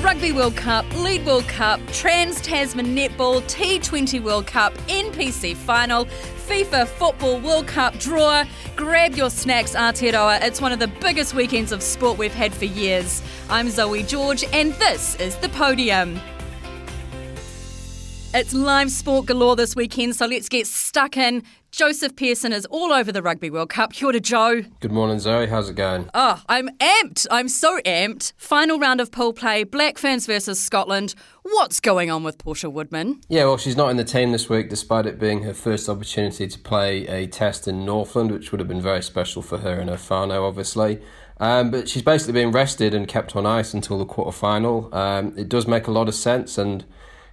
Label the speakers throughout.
Speaker 1: Rugby World Cup, League World Cup, Trans-Tasman Netball, T20 World Cup, NPC Final, FIFA Football World Cup draw. Grab your snacks, Aotearoa. It's one of the biggest weekends of sport we've had for years. I'm Zoe George and this is The Podium. It's live sport galore this weekend, so let's get stuck in. Joseph Pearson is all over the Rugby World Cup. Kia ora, Joe.
Speaker 2: Good morning, Zoe. How's it going?
Speaker 1: Oh, I'm amped. I'm so amped. Final round of pool play, Black Ferns versus Scotland. What's going on with Portia Woodman?
Speaker 2: Yeah, well, she's not in the team this week, despite it being her first opportunity to play a test in Northland, which would have been very special for her and her whānau, obviously. But she's basically been rested and kept on ice until the quarter-final. It does make a lot of sense, and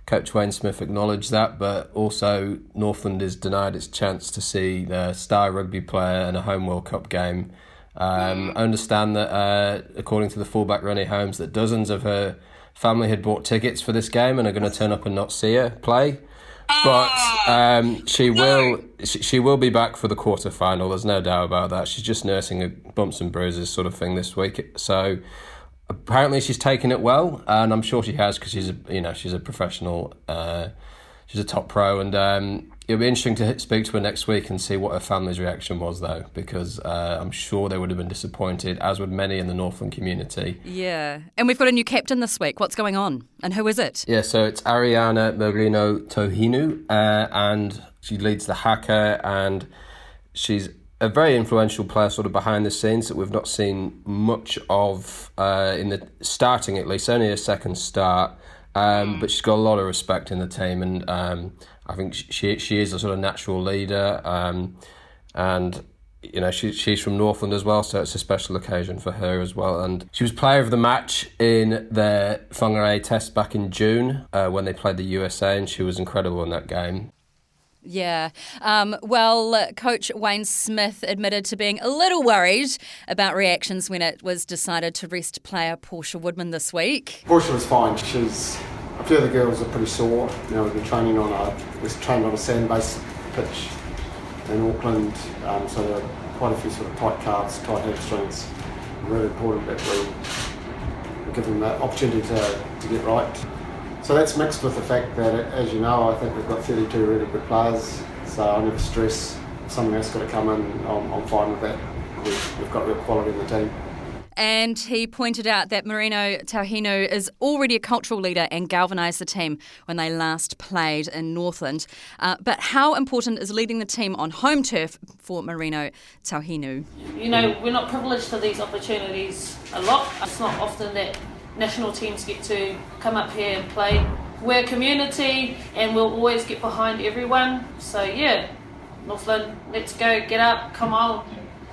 Speaker 2: Coach Wayne Smith acknowledged that, but also Northland is denied its chance to see the star rugby player in a home World Cup game. I understand that, according to the fullback Rennie Holmes, that dozens of her family had bought tickets for this game and are going to turn up and not see her play. But she will be back for the quarter-final, there's no doubt about that. She's just nursing a bumps and bruises sort of thing this week. So apparently she's taken it well, and I'm sure she has because she's a professional. She's a top pro, and it'll be interesting to speak to her next week and see what her family's reaction was, though, because I'm sure they would have been disappointed, as would many in the Northland community.
Speaker 1: Yeah, and we've got a new captain this week. What's going on, and who is it?
Speaker 2: Yeah, so it's Ariana Merino Tohinu, and she leads the haka, and she's a very influential player sort of behind the scenes that we've not seen much of in the starting, at least, only a second start. But she's got a lot of respect in the team, and I think she is a sort of natural leader. And you know, she's from Northland as well, so it's a special occasion for her as well. And she was player of the match in the Whangarei test back in June when they played the USA, and she was incredible in that game.
Speaker 1: Yeah. Coach Wayne Smith admitted to being a little worried about reactions when it was decided to rest player Portia Woodman this week.
Speaker 3: Portia was fine. A few of the girls are pretty sore. You know, we've been trained on a sand-based pitch in Auckland, so there are quite a few sort of tight calves, tight hamstrings. Really important that we give them that opportunity to get right. So that's mixed with the fact that, as you know, I think we've got 32 really good players, so I never stress if someone else got to come in. I'm fine with that. We've got real quality in the team.
Speaker 1: And he pointed out that Merino Tohinu is already a cultural leader and galvanised the team when they last played in Northland. But how important is leading the team on home turf for Merino Tohinu?
Speaker 4: You know, we're not privileged to these opportunities a lot. It's not often that national teams get to come up here and play. We're a community and we'll always get behind everyone. So yeah, Northland, let's go, get up, come on,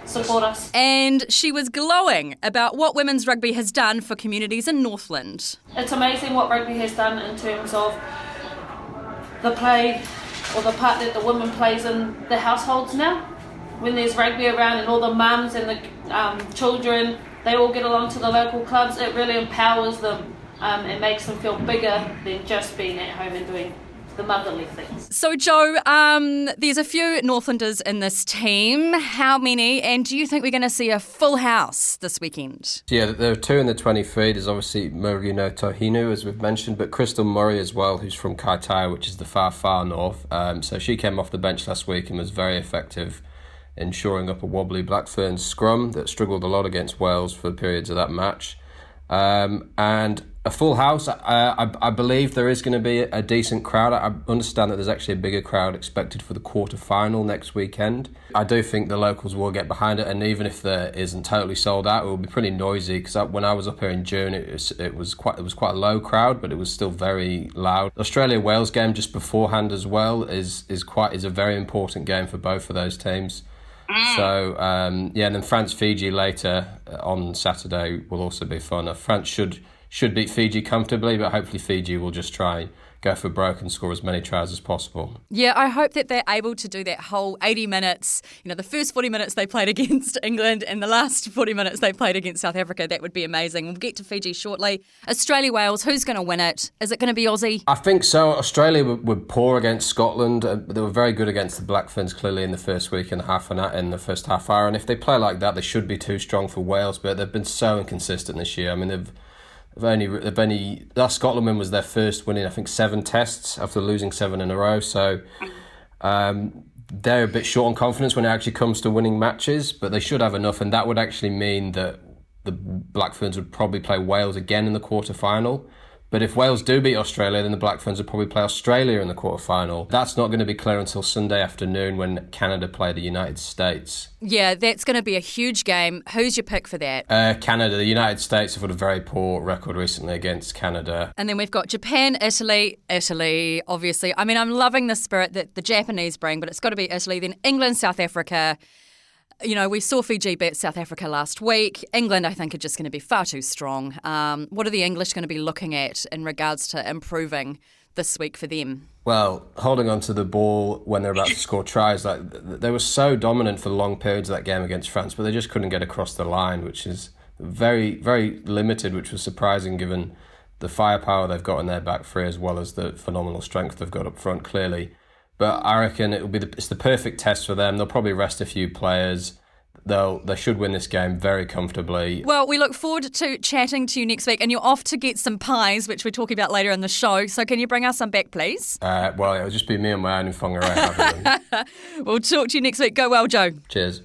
Speaker 4: support us.
Speaker 1: And she was glowing about what women's rugby has done for communities in Northland.
Speaker 4: It's amazing what rugby has done in terms of the play or the part that the women plays in the households now. When there's rugby around and all the mums and the children, they all get along to the local clubs, it really empowers them and makes them feel bigger than just being at home and doing the motherly things.
Speaker 1: So, Joe, there's a few Northlanders in this team. How many? And do you think we're going to see a full house this weekend?
Speaker 2: Yeah, there are two in the 23. There's obviously Merino Tohinu, as we've mentioned, but Crystal Murray as well, who's from Kaitaia, which is the far north. So she came off the bench last week and was very effective in shoring up a wobbly Black Ferns scrum that struggled a lot against Wales for periods of that match. And a full house, I believe there is going to be a decent crowd. I understand that there's actually a bigger crowd expected for the quarter-final next weekend. I do think the locals will get behind it, and even if there isn't totally sold out, it will be pretty noisy, because when I was up here in June, it was quite a low crowd, but it was still very loud. Australia-Wales game just beforehand as well is a very important game for both of those teams. So, and then France-Fiji later on Saturday will also be fun. France should beat Fiji comfortably, but hopefully Fiji will just try go for broke and score as many tries as possible.
Speaker 1: Yeah, I hope that they're able to do that whole 80 minutes. You know, the first 40 minutes they played against England and the last 40 minutes they played against South Africa. That would be amazing. We'll get to Fiji shortly. Australia-Wales, who's going to win it? Is it going to be Aussie?
Speaker 2: I think so. Australia were poor against Scotland. They were very good against the Black Ferns, clearly, in the first week and in the first half hour. And if they play like that, they should be too strong for Wales. But they've been so inconsistent this year. I mean, That Scotland win was their first win in, I think, 7 tests after losing 7 in a row. So they're a bit short on confidence when it actually comes to winning matches, but they should have enough, and that would actually mean that the Black Ferns would probably play Wales again in the quarter-final. But if Wales do beat Australia, then the Black Ferns would probably play Australia in the quarter-final. That's not going to be clear until Sunday afternoon when Canada play the United States.
Speaker 1: Yeah, that's going to be a huge game. Who's your pick for that?
Speaker 2: Canada. The United States have had a very poor record recently against Canada.
Speaker 1: And then we've got Japan, Italy, obviously. I mean, I'm loving the spirit that the Japanese bring, but it's got to be Italy. Then England, South Africa. You know, we saw Fiji beat South Africa last week. England, I think, are just going to be far too strong. What are the English going to be looking at in regards to improving this week for them?
Speaker 2: Well, holding on to the ball when they're about to score tries, like they were so dominant for long periods of that game against France, but they just couldn't get across the line, which is very, very limited, which was surprising given the firepower they've got in their back three as well as the phenomenal strength they've got up front, clearly. But I reckon it's the perfect test for them. They'll probably rest a few players. They should win this game very comfortably.
Speaker 1: Well, we look forward to chatting to you next week, and you're off to get some pies, which we're talking about later in the show. So can you bring us some back, please?
Speaker 2: Well, it'll just be me on my own in Whangarei having them.
Speaker 1: We'll talk to you next week. Go well, Joe.
Speaker 2: Cheers.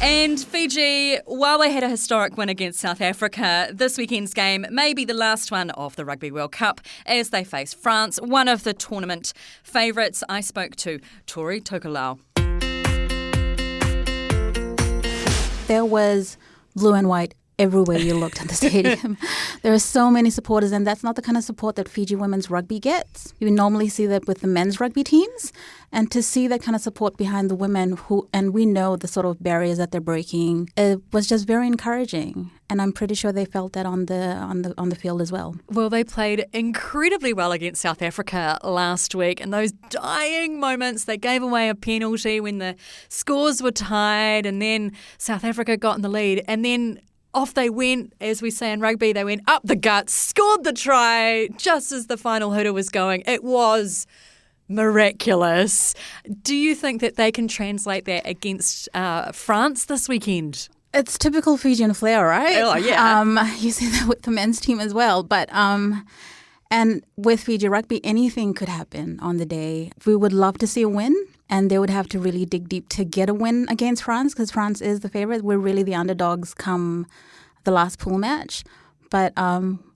Speaker 1: And Fiji, while they had a historic win against South Africa, this weekend's game may be the last one of the Rugby World Cup as they face France, one of the tournament favourites. I spoke to Tori Tokelau.
Speaker 5: There was blue and white everywhere you looked at the stadium. There are so many supporters, and that's not the kind of support that Fiji women's rugby gets. You normally see that with the men's rugby teams, and to see that kind of support behind the women and we know the sort of barriers that they're breaking, it was just very encouraging. And I'm pretty sure they felt that on the field as well.
Speaker 1: Well, they played incredibly well against South Africa last week. In those dying moments, they gave away a penalty when the scores were tied, and then South Africa got in the lead, and then off they went, as we say in rugby, they went up the guts, scored the try just as the final hooter was going. It was miraculous. Do you think that they can translate that against France this weekend?
Speaker 5: It's typical Fijian flair, right?
Speaker 1: Oh, yeah.
Speaker 5: You see that with the men's team as well. But and with Fiji rugby, anything could happen on the day. We would love to see a win. And they would have to really dig deep to get a win against France because France is the favourite. We're really the underdogs come the last pool match. But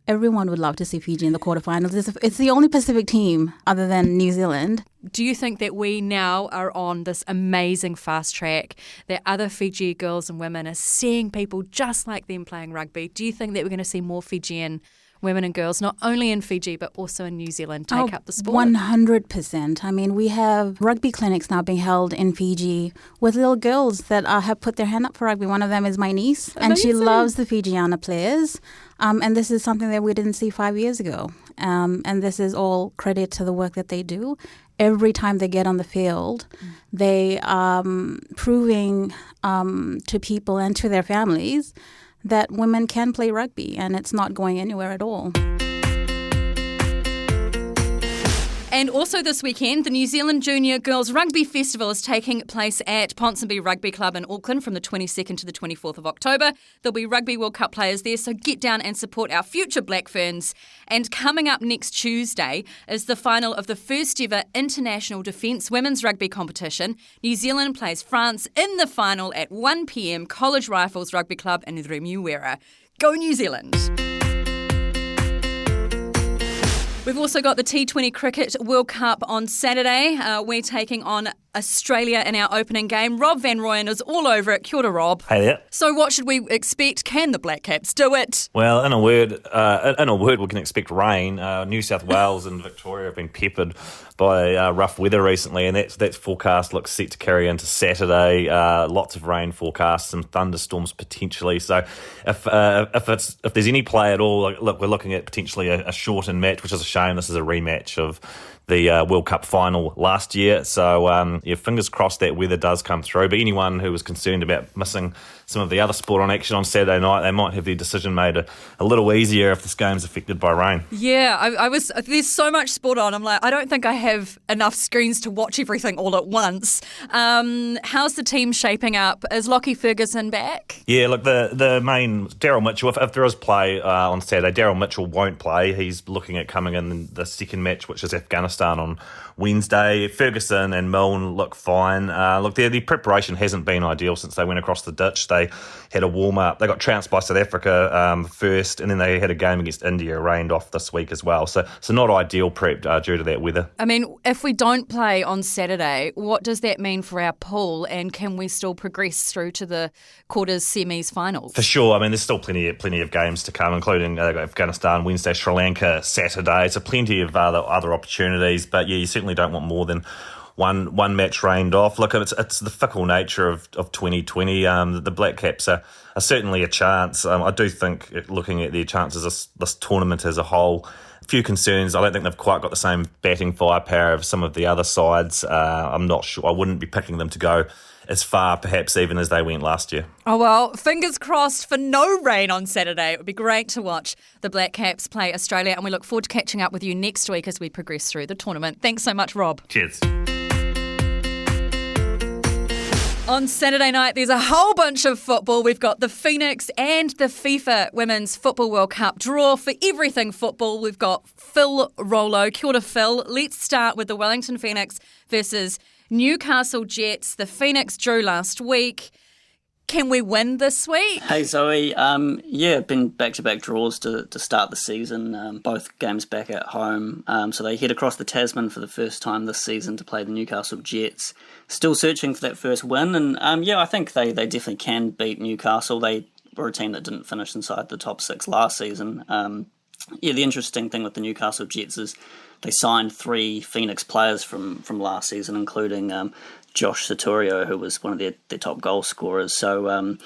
Speaker 5: everyone would love to see Fiji in the quarterfinals. It's the only Pacific team other than New Zealand.
Speaker 1: Do you think that we now are on this amazing fast track that other Fiji girls and women are seeing people just like them playing rugby? Do you think that we're going to see more Fijian women and girls, not only in Fiji but also in New Zealand, take up the sport?
Speaker 5: 100%. I mean, we have rugby clinics now being held in Fiji with little girls that have put their hand up for rugby. One of them is my niece, and she loves the Fijiana players. And this is something that we didn't see 5 years ago. And this is all credit to the work that they do. Every time they get on the field, they are proving to people and to their families that women can play rugby, and it's not going anywhere at all.
Speaker 1: And also this weekend, the New Zealand Junior Girls Rugby Festival is taking place at Ponsonby Rugby Club in Auckland from the 22nd to the 24th of October. There'll be Rugby World Cup players there, so get down and support our future Black Ferns. And coming up next Tuesday is the final of the first ever International Defence Women's Rugby Competition. New Zealand plays France in the final at 1 p.m. College Rifles Rugby Club in Remuera. Go New Zealand! We've also got the T20 Cricket World Cup on Saturday. We're taking on Australia in our opening game. Rob Van Rooyen is all over it. Kia ora, Rob.
Speaker 6: Hey there.
Speaker 1: So what should we expect? Can the Black Caps do it?
Speaker 6: Well, in a word, we can expect rain. New South Wales and Victoria have been peppered by rough weather recently, and that's forecast looks set to carry into Saturday. Lots of rain forecast, some thunderstorms potentially. So if there's any play at all, look, we're looking at potentially a shortened match, which is a shame. This is a rematch of the World Cup final last year. So, fingers crossed that weather does come through. But anyone who was concerned about missing some of the other sport on action on Saturday night, they might have their decision made a little easier if this game's affected by rain.
Speaker 1: Yeah, there's so much sport on. I'm like, I don't think I have enough screens to watch everything all at once. How's the team shaping up? Is Lockie Ferguson back?
Speaker 6: Yeah, look, the main, Daryl Mitchell, if there is play on Saturday, Daryl Mitchell won't play. He's looking at coming in the second match, which is Afghanistan on Wednesday. Ferguson and Milne look fine. Look, the preparation hasn't been ideal since they went across the ditch. They had a warm-up. They got trounced by South Africa first, and then they had a game against India rained off this week as well. So not ideal prep due to that weather.
Speaker 1: I mean, if we don't play on Saturday, what does that mean for our pool, and can we still progress through to the quarters, semis, finals?
Speaker 6: For sure. I mean, there's still plenty of games to come, including Afghanistan Wednesday, Sri Lanka Saturday. So plenty of other opportunities. But yeah, you certainly don't want more than one match rained off. Look, it's the fickle nature of 2020. The Black Caps are certainly a chance. I do think, looking at their chances this tournament as a whole, a few concerns. I don't think they've quite got the same batting firepower of some of the other sides. I'm not sure. I wouldn't be picking them to go as far, perhaps, even as they went last year.
Speaker 1: Oh, well, fingers crossed for no rain on Saturday. It would be great to watch the Black Caps play Australia, and we look forward to catching up with you next week as we progress through the tournament. Thanks so much, Rob.
Speaker 6: Cheers.
Speaker 1: On Saturday night, there's a whole bunch of football. We've got the Phoenix and the FIFA Women's Football World Cup draw. For everything football, we've got Phil Rollo. Kia ora, Phil. Let's start with the Wellington Phoenix versus Newcastle Jets. The Phoenix drew last week. Can we win this week?
Speaker 7: Hey Zoe, been back-to-back draws to start the season, both games back at home. So they head across the Tasman for the first time this season to play the Newcastle Jets. Still searching for that first win, and I think they definitely can beat Newcastle. They were a team that didn't finish inside the top six last season. The interesting thing with the Newcastle Jets is they signed 3 Phoenix players from last season, including Josh Satorio, who was one of their top goal scorers. So,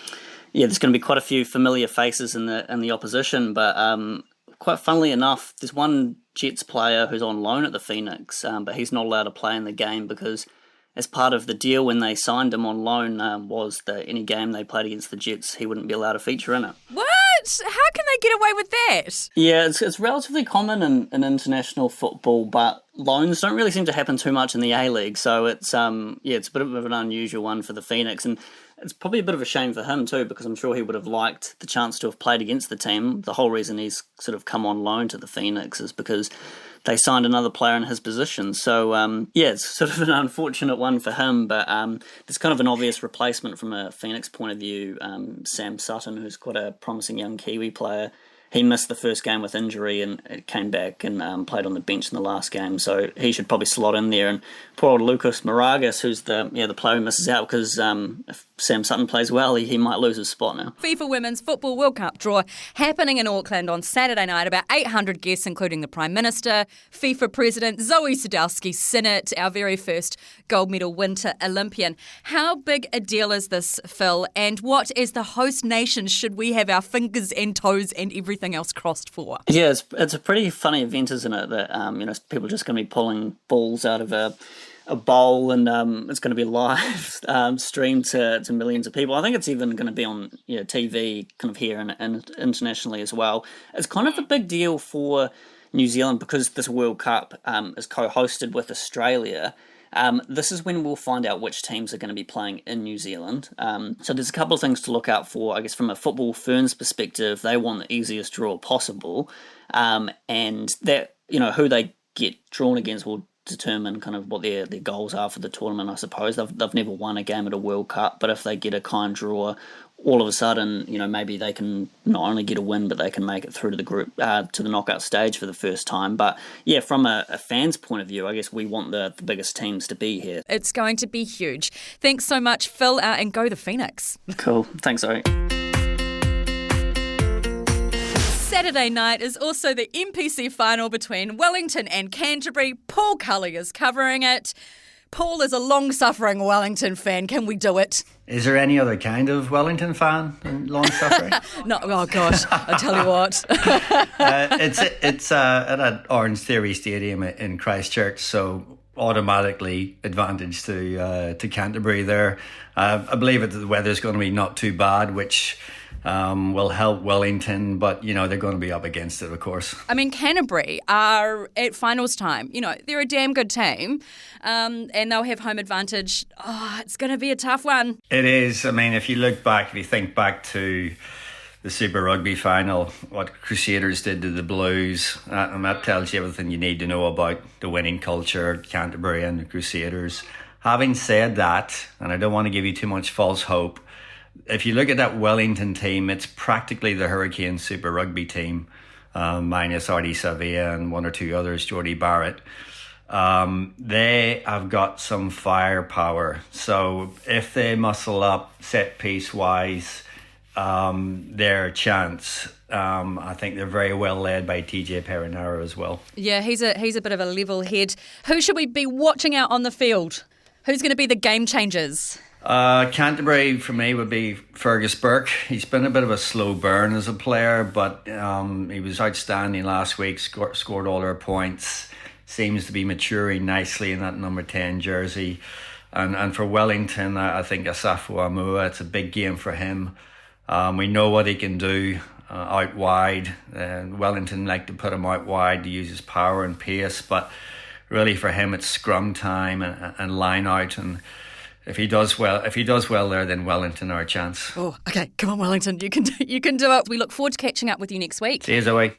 Speaker 7: there's going to be quite a few familiar faces in the opposition. But quite funnily enough, there's one Jets player who's on loan at the Phoenix, but he's not allowed to play in the game because as part of the deal when they signed him on loan was that any game they played against the Jets, he wouldn't be allowed to feature in it.
Speaker 1: What? How can they get away with that?
Speaker 7: Yeah, it's relatively common in international football, but loans don't really seem to happen too much in the A-League, so it's a bit of an unusual one for the Phoenix, and it's probably a bit of a shame for him too, because I'm sure he would have liked the chance to have played against the team. The whole reason he's sort of come on loan to the Phoenix is because they signed another player in his position. So, it's sort of an unfortunate one for him, but there's kind of an obvious replacement from a Phoenix point of view. Sam Sutton, who's quite a promising young Kiwi player, he missed the first game with injury and came back and played on the bench in the last game, so he should probably slot in there. And poor old Lucas Moragas, who's the player who misses out, because if Sam Sutton plays well, he might lose his spot now.
Speaker 1: FIFA Women's Football World Cup draw happening in Auckland on Saturday night. About 800 guests, including the Prime Minister, FIFA President Zoe Sadowski-Synnott, our very first gold medal winter Olympian. How big a deal is this, Phil? And what, as the host nation, should we have our fingers and toes and everything else crossed for?
Speaker 7: Yeah, it's a pretty funny event, isn't it? That people are just going to be pulling balls out of a bowl, and it's going to be live streamed to millions of people. I think it's even going to be on TV kind of here and internationally as well. It's kind of a big deal for New Zealand because this World Cup is co-hosted with Australia. This is when we'll find out which teams are going to be playing in New Zealand. So there's a couple of things to look out for. I guess from a Football Ferns perspective, they want the easiest draw possible, and that who they get drawn against will determine kind of what their goals are for the tournament. I suppose they've never won a game at a World Cup, but if they get a kind draw, all of a sudden, maybe they can not only get a win, but they can make it through to the group, to the knockout stage for the first time. But yeah, from a fan's point of view, I guess we want the biggest teams to be here.
Speaker 1: It's going to be huge. Thanks so much, Phil, and go the Phoenix.
Speaker 7: Cool. Thanks, Zoe.
Speaker 1: Saturday night is also the NPC final between Wellington and Canterbury. Paul Cully is covering it. Paul is a long-suffering Wellington fan. Can we do it?
Speaker 8: Is there any other kind of Wellington fan long-suffering?
Speaker 1: No. Oh, gosh. I'll tell you what.
Speaker 8: It's at Orange Theory Stadium in Christchurch, so automatically advantage to Canterbury there. I believe that the weather's going to be not too bad, which will help Wellington, but, you know, they're going to be up against it, of course.
Speaker 1: I mean, Canterbury are at finals time. You know, they're a damn good team, and they'll have home advantage. Oh, it's going to be a tough one.
Speaker 8: It is. I mean, if you think back to the Super Rugby final, what Crusaders did to the Blues, and that tells you everything you need to know about the winning culture, Canterbury and the Crusaders. Having said that, and I don't want to give you too much false hope, if you look at that Wellington team, it's practically the Hurricane Super Rugby team, minus Artie Savia and one or two others, Geordie Barrett. They have got some firepower. So if they muscle up set piece wise, their chance. I think they're very well led by TJ Perinara as well.
Speaker 1: Yeah, he's a bit of a level head. Who should we be watching out on the field? Who's going to be the game changers?
Speaker 8: Canterbury for me would be Fergus Burke. He's been a bit of a slow burn as a player, but he was outstanding last week, scored all their points, seems to be maturing nicely in that number 10 jersey. And for Wellington, I think Asafo Amua, it's a big game for him. We know what he can do out wide. Wellington like to put him out wide to use his power and pace, but really for him it's scrum time and line out. And if he does well there, then Wellington are a chance.
Speaker 1: Oh, okay, come on, Wellington, you can do it. We look forward to catching up with you next week.
Speaker 8: Cheers, away.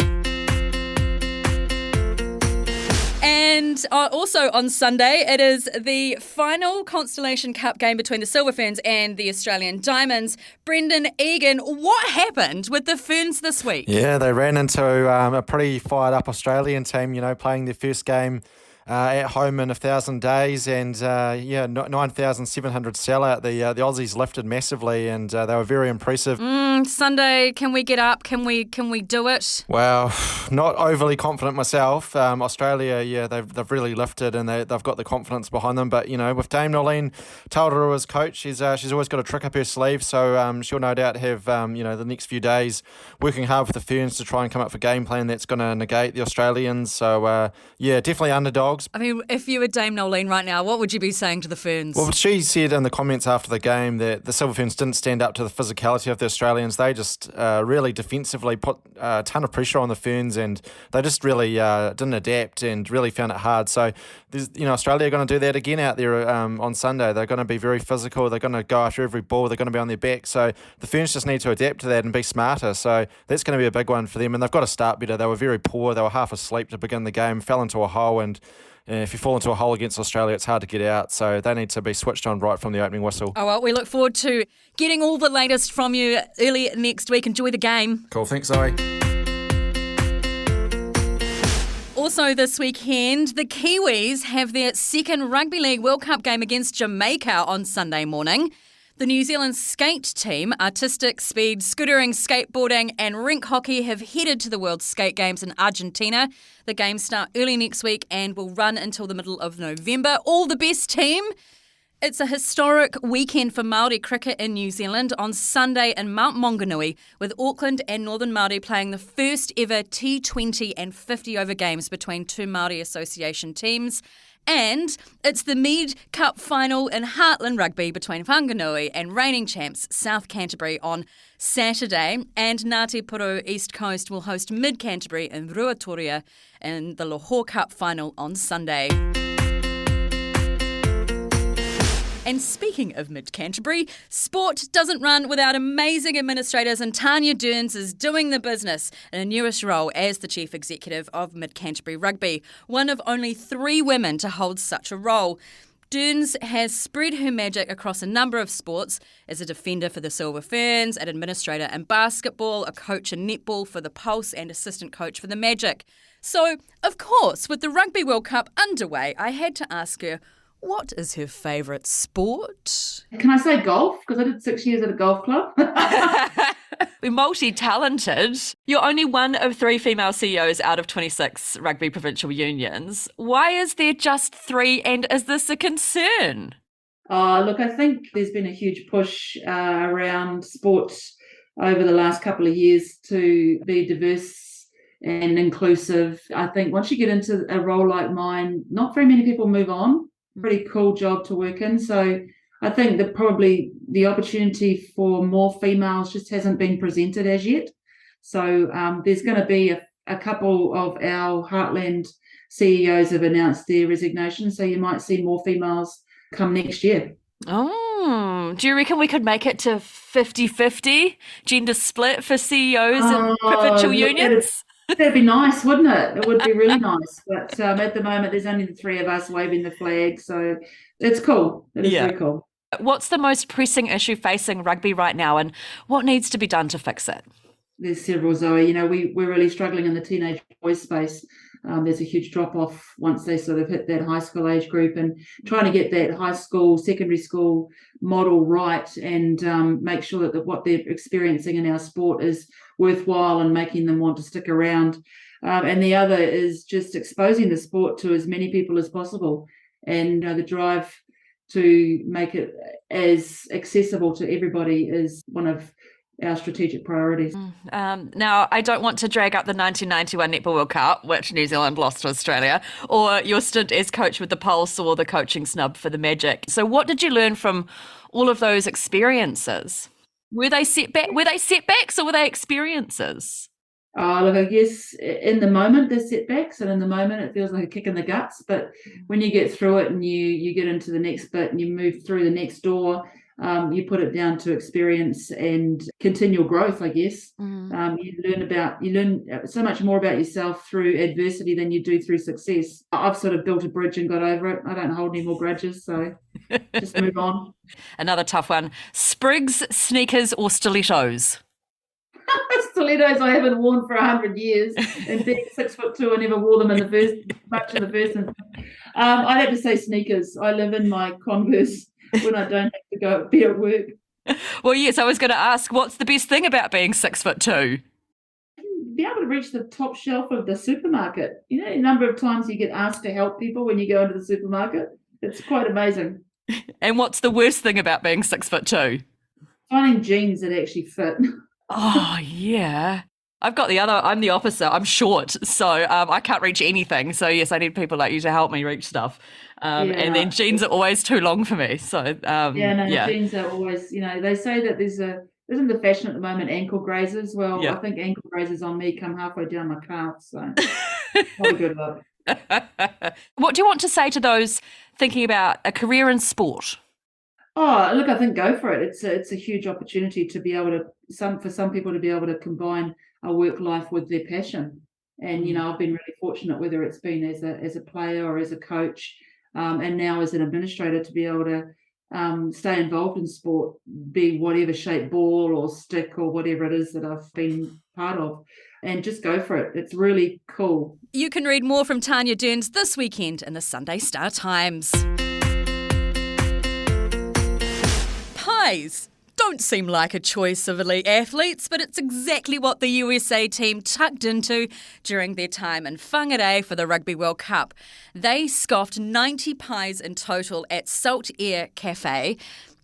Speaker 1: And also on Sunday, it is the final Constellation Cup game between the Silver Ferns and the Australian Diamonds. Brendan Egan, what happened with the Ferns this week?
Speaker 9: Yeah, they ran into a pretty fired-up Australian team, you know, playing their first game at home in 1,000 days, and 9,700 sellout. The Aussies lifted massively, and they were very impressive.
Speaker 1: Sunday, can we get up? Can we do it?
Speaker 9: Well, not overly confident myself. Australia, yeah, they've really lifted, and they've got the confidence behind them. But you know, with Dame Norleen Taurua as coach, she's always got a trick up her sleeve. So she'll no doubt have the next few days working hard with the Ferns to try and come up with a game plan that's going to negate the Australians. So definitely underdogs.
Speaker 1: I mean, if you were Dame Norleen right now, what would you be saying to the Ferns?
Speaker 9: Well, she said in the comments after the game that the Silver Ferns didn't stand up to the physicality of the Australians. They just really defensively put a ton of pressure on the Ferns, and they just really didn't adapt and really found it hard. So, Australia are going to do that again out there on Sunday. They're going to be very physical. They're going to go after every ball. They're going to be on their back. So the Ferns just need to adapt to that and be smarter. So that's going to be a big one for them, and they've got to start better. They were very poor. They were half asleep to begin the game, fell into a hole, and if you fall into a hole against Australia, it's hard to get out. So they need to be switched on right from the opening whistle.
Speaker 1: Oh, well, we look forward to getting all the latest from you early next week. Enjoy the game.
Speaker 9: Cool. Thanks, Zoe.
Speaker 1: Also this weekend, the Kiwis have their second Rugby League World Cup game against Jamaica on Sunday morning. The New Zealand skate team, artistic, speed, scootering, skateboarding and rink hockey have headed to the World Skate Games in Argentina. The games start early next week and will run until the middle of November. All the best, team! It's a historic weekend for Māori cricket in New Zealand on Sunday in Mount Maunganui, with Auckland and Northern Māori playing the first ever T20 and 50 over games between two Māori Association teams. And it's the Mead Cup final in Heartland Rugby between Whanganui and reigning champs South Canterbury on Saturday. And Ngāti Puru East Coast will host Mid Canterbury in Ruatoria in the Lahore Cup final on Sunday. And speaking of Mid-Canterbury, sport doesn't run without amazing administrators, and Tanya Dearns is doing the business in a newish role as the Chief Executive of Mid-Canterbury Rugby, one of only 3 women to hold such a role. Dearns has spread her magic across a number of sports as a defender for the Silver Ferns, an administrator in basketball, a coach in netball for the Pulse and assistant coach for the Magic. So, of course, with the Rugby World Cup underway, I had to ask her, what is her favourite sport?
Speaker 10: Can I say golf? Because I did 6 years at a golf club.
Speaker 1: We're multi-talented. You're only one of 3 female CEOs out of 26 rugby provincial unions. Why is there just 3, and is this a concern?
Speaker 10: Look, I think there's been a huge push around sport over the last couple of years to be diverse and inclusive. I think once you get into a role like mine, not very many people move on. Pretty cool job to work in. So I think that probably the opportunity for more females just hasn't been presented as yet. So there's going to be a couple of our Heartland CEOs have announced their resignation. So you might see more females come next year.
Speaker 1: Oh, do you reckon we could make it to 50-50 gender split for CEOs and provincial unions?
Speaker 10: That'd be nice, wouldn't it? It would be really nice. But at the moment, there's only the three of us waving the flag. So it's cool. It is very cool.
Speaker 1: What's the most pressing issue facing rugby right now, and what needs to be done to fix it?
Speaker 10: There's several, Zoe. You know, we're really struggling in the teenage boys space. There's a huge drop-off once they sort of hit that high school age group, and trying to get that high school, secondary school model right, and make sure that what they're experiencing in our sport is worthwhile and making them want to stick around. And the other is just exposing the sport to as many people as possible, and the drive to make it as accessible to everybody is one of our strategic priorities.
Speaker 1: Now, I don't want to drag up the 1991 Netball World Cup, which New Zealand lost to Australia, or your stint as coach with the Pulse or the coaching snub for the Magic. So what did you learn from all of those experiences? Were they setbacks or were they experiences?
Speaker 10: Look, I guess in the moment there's setbacks, and in the moment it feels like a kick in the guts. But when you get through it and you get into the next bit and you move through the next door, you put it down to experience and continual growth, I guess. You learn so much more about yourself through adversity than you do through success. I've sort of built a bridge and got over it. I don't hold any more grudges, so just move on.
Speaker 1: Another tough one. Sprigs, sneakers or stilettos?
Speaker 10: Stilettos I haven't worn for 100 years, and being 6'2", I never wore them in the first instance. I'd have to say sneakers. I live in my Converse when I don't have to go be at work.
Speaker 1: Well, yes, I was going to ask, what's the best thing about being 6'2"?
Speaker 10: Be able to reach the top shelf of the supermarket. You know, a number of times you get asked to help people when you go into the supermarket. It's quite amazing.
Speaker 1: And what's the worst thing about being 6'2"?
Speaker 10: Finding jeans that actually fit.
Speaker 1: Oh, yeah. I'm the opposite. I'm short, so I can't reach anything. So, yes, I need people like you to help me reach stuff. And then jeans are always too long for me. So,
Speaker 10: jeans are always, they say that isn't the fashion at the moment ankle grazers? Well, I think ankle grazers on me come halfway down my calf, so not a good look.
Speaker 1: What do you want to say to those thinking about a career in sport?
Speaker 10: Oh, look, I think go for it. It's a huge opportunity to be able to, for some people to be able to combine a work life with their passion. And, I've been really fortunate, whether it's been as a player or as a coach, and now as an administrator, to be able to stay involved in sport, be whatever shape ball or stick or whatever it is that I've been part of, and just go for it. It's really cool.
Speaker 1: You can read more from Tanya Derns this weekend in the Sunday Star Times. Pies don't seem like a choice of elite athletes, but it's exactly what the USA team tucked into during their time in Whangarei for the Rugby World Cup. They scoffed 90 pies in total at Salt Air Cafe.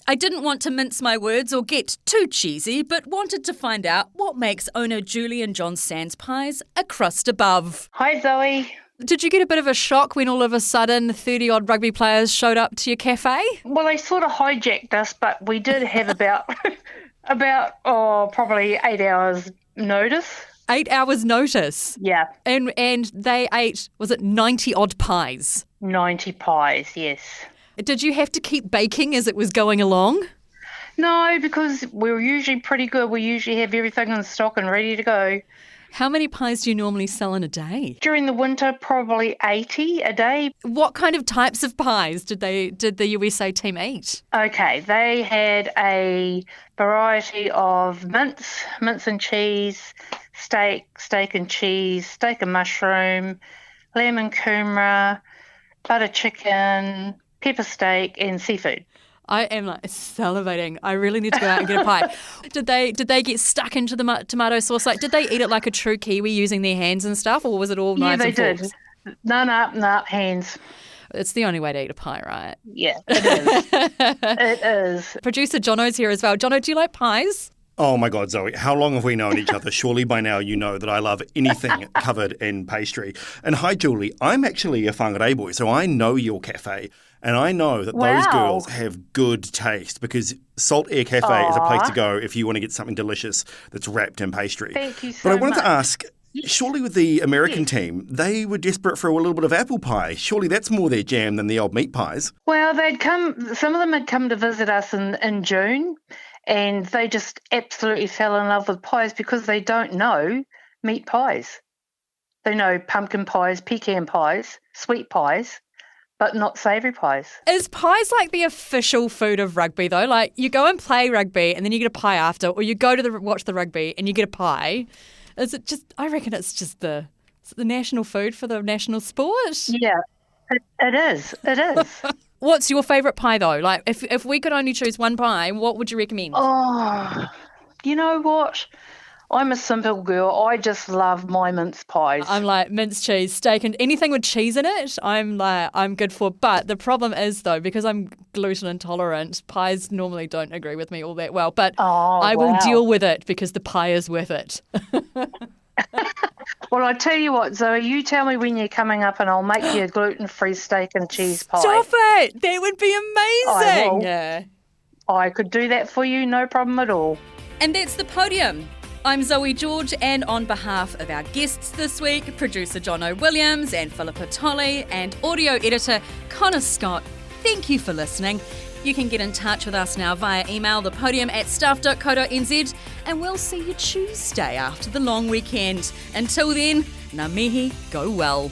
Speaker 1: I didn't want to mince my words or get too cheesy, but wanted to find out what makes owner Julie and John Sands Pies a crust above.
Speaker 11: Hi, Zoe.
Speaker 1: Did you get a bit of a shock when all of a sudden 30-odd rugby players showed up to your cafe?
Speaker 11: Well, they sort of hijacked us, but we did have about probably 8 hours notice.
Speaker 1: 8 hours notice?
Speaker 11: Yeah.
Speaker 1: And they ate, was it 90-odd pies?
Speaker 11: 90 pies, yes.
Speaker 1: Did you have to keep baking as it was going along?
Speaker 11: No, because we were usually pretty good. We usually have everything in stock and ready to go.
Speaker 1: How many pies do you normally sell in a day?
Speaker 11: During the winter, probably 80 a day.
Speaker 1: What kind of types of pies did the USA team eat?
Speaker 11: Okay, they had a variety of mince and cheese, steak and cheese, steak and mushroom, lamb and kumara, butter chicken, pepper steak, and seafood.
Speaker 1: I am salivating. I really need to go out and get a pie. Did they get stuck into the tomato sauce? Like, did they eat it like a true Kiwi using their hands and stuff, or was it all knives and forks?
Speaker 11: Yeah, they did. No, hands.
Speaker 1: It's the only way to eat a pie, right?
Speaker 11: Yeah, it is. It is.
Speaker 1: Producer Jono's here as well. Jono, do you like pies?
Speaker 12: Oh my God, Zoe, how long have we known each other? Surely by now you know that I love anything covered in pastry. And hi, Julie, I'm actually a whangarei boy, so I know your cafe. And I know that those girls have good taste because Salt Air Cafe is a place to go if you want to get something delicious that's wrapped in pastry.
Speaker 11: Thank you so much.
Speaker 12: But I wanted to ask, surely with the American team, they were desperate for a little bit of apple pie. Surely that's more their jam than the old meat pies.
Speaker 11: Well, some of them had come to visit us in June, and they just absolutely fell in love with pies because they don't know meat pies. They know pumpkin pies, pecan pies, sweet pies, but not savoury pies.
Speaker 1: Is pies like the official food of rugby, though? Like, you go and play rugby and then you get a pie after, or you go to watch the rugby and you get a pie. Is it just, I reckon it's just the national food for the national sport?
Speaker 11: Yeah, it is. It is.
Speaker 1: What's your favourite pie, though? Like, if we could only choose one pie, what would you recommend?
Speaker 11: Oh, you know what? I'm a simple girl. I just love my mince pies.
Speaker 1: I'm like mince cheese, steak, and anything with cheese in it, I'm good for. But the problem is, though, because I'm gluten intolerant, pies normally don't agree with me all that well. But I will deal with it because the pie is worth it.
Speaker 11: Well, I tell you what, Zoe, you tell me when you're coming up and I'll make you a gluten-free steak and cheese pie.
Speaker 1: Stop it! That would be amazing.
Speaker 11: I could do that for you, no problem at all.
Speaker 1: And that's the Podium. I'm Zoe George, and on behalf of our guests this week, producer John O'Williams and Philippa Tolley, and audio editor Connor Scott, thank you for listening. You can get in touch with us now via email, thepodium@stuff.co.nz, and we'll see you Tuesday after the long weekend. Until then, ngā mihi, go well.